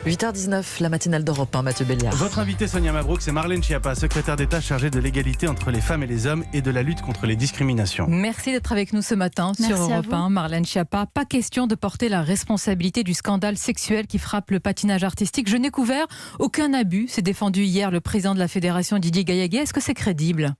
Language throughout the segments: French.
8h19, la matinale d'Europe 1, Mathieu Béliard. Votre invitée Sonia Mabrouk, c'est Marlène Schiappa, secrétaire d'État chargée de l'égalité entre les femmes et les hommes et de la lutte contre les discriminations. Merci d'être avec nous ce matin sur Europe 1. Marlène Schiappa, pas question de porter la responsabilité du scandale sexuel qui frappe le patinage artistique. Je n'ai couvert aucun abus, s'est défendu hier le président de la fédération Didier Gaillaguet. Est-ce que c'est crédible ?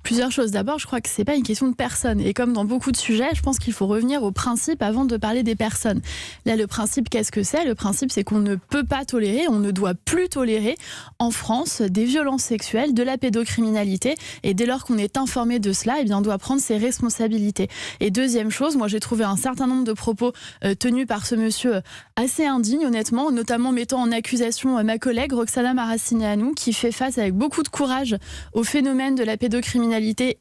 Plusieurs choses. D'abord, je crois que c'est pas une question de personne. Et comme dans beaucoup de sujets, je pense qu'il faut revenir au principe avant de parler des personnes. Là, le principe, qu'est-ce que c'est ? Le principe, c'est qu'on ne peut pas tolérer, on ne doit plus tolérer en France des violences sexuelles, de la pédocriminalité. Et dès lors qu'on est informé de cela, eh bien, on doit prendre ses responsabilités. Et deuxième chose, moi, j'ai trouvé un certain nombre de propos tenus par ce monsieur assez indignes, honnêtement, notamment mettant en accusation ma collègue Roxana Maracineanu, qui fait face avec beaucoup de courage au phénomène de la pédocriminalité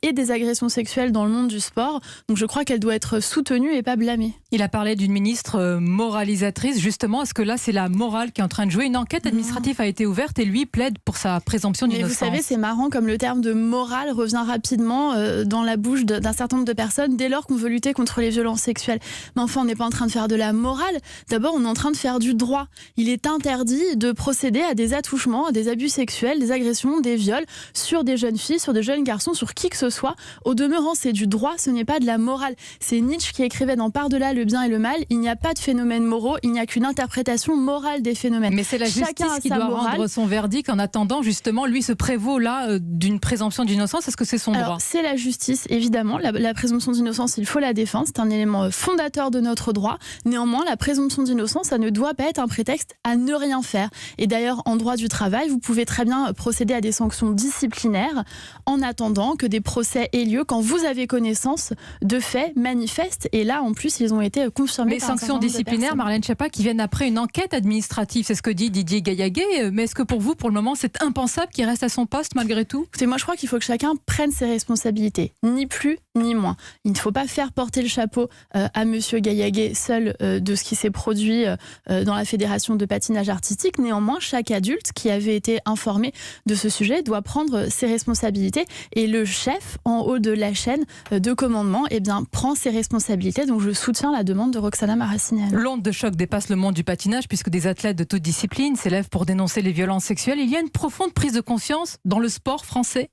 et des agressions sexuelles dans le monde du sport. Donc je crois qu'elle doit être soutenue et pas blâmée. Il a parlé d'une ministre moralisatrice. Justement, est-ce que là, c'est la morale qui est en train de jouer ? Une enquête administrative a été ouverte et lui plaide pour sa présomption d'innocence. Mais vous savez, c'est marrant comme le terme de morale revient rapidement dans la bouche d'un certain nombre de personnes dès lors qu'on veut lutter contre les violences sexuelles. Mais enfin, on n'est pas en train de faire de la morale. D'abord, on est en train de faire du droit. Il est interdit de procéder à des attouchements, à des abus sexuels, des agressions, des viols sur des jeunes filles, sur des jeunes garçons, sur qui que ce soit. Au demeurant, c'est du droit, ce n'est pas de la morale. C'est Nietzsche qui écrivait dans Par-delà le bien et le mal, il n'y a pas de phénomènes moraux, il n'y a qu'une interprétation morale des phénomènes. Mais c'est la justice qui doit rendre son verdict. En attendant, justement, lui se prévaut là d'une présomption d'innocence. Est-ce que c'est son droit ? C'est la justice, évidemment. La présomption d'innocence, il faut la défendre. C'est un élément fondateur de notre droit. Néanmoins, la présomption d'innocence, ça ne doit pas être un prétexte à ne rien faire. Et d'ailleurs, en droit du travail, vous pouvez très bien procéder à des sanctions disciplinaires en attendant que des procès aient lieu quand vous avez connaissance de faits manifestes. Et là, en plus, ils ont été confirmés. Mais sanctions disciplinaires, Marlène Schiappa, qui viennent après une enquête administrative, c'est ce que dit Didier Gaillaguet. Mais est-ce que pour vous, pour le moment, c'est impensable qu'il reste à son poste malgré tout ? Écoutez, moi, je crois qu'il faut que chacun prenne ses responsabilités, ni plus ni moins. Il ne faut pas faire porter le chapeau à monsieur Gaillaguet seul de ce qui s'est produit dans la fédération de patinage artistique. Néanmoins, chaque adulte qui avait été informé de ce sujet doit prendre ses responsabilités. Et le chef, en haut de la chaîne de commandement, eh bien, prend ses responsabilités. Donc, je soutiens la demande de Roxana Maracineanu. L'onde de choc dépasse le monde du patinage puisque des athlètes de toute discipline s'élèvent pour dénoncer les violences sexuelles. Il y a une profonde prise de conscience dans le sport français.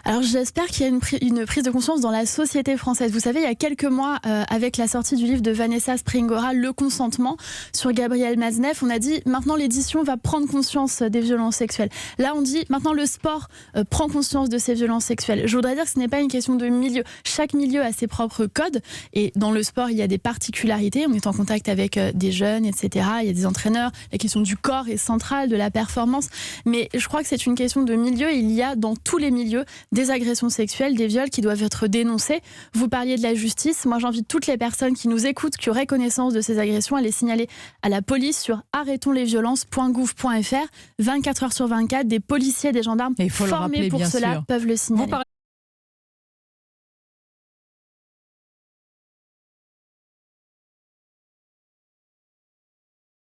Alors j'espère qu'il y a une prise de conscience dans la société française. Vous savez, il y a quelques mois, avec la sortie du livre de Vanessa Springora, Le consentement, sur Gabriel Matzneff, on a dit maintenant l'édition va prendre conscience des violences sexuelles. Là on dit maintenant le sport prend conscience de ces violences sexuelles. Je voudrais dire que ce n'est pas une question de milieu. Chaque milieu a ses propres codes et dans le sport il y a des particularités. On est en contact avec des jeunes, etc. Il y a des entraîneurs. La question du corps est centrale, de la performance. Mais je crois que c'est une question de milieu. Il y a dans tous les milieux des agressions sexuelles, des viols qui doivent être dénoncés. Vous parliez de la justice. Moi, j'invite toutes les personnes qui nous écoutent, qui auraient connaissance de ces agressions, à les signaler à la police sur arrêtonslesviolences.gouv.fr. 24 heures sur 24, des policiers, des gendarmes formés pour cela peuvent le signaler.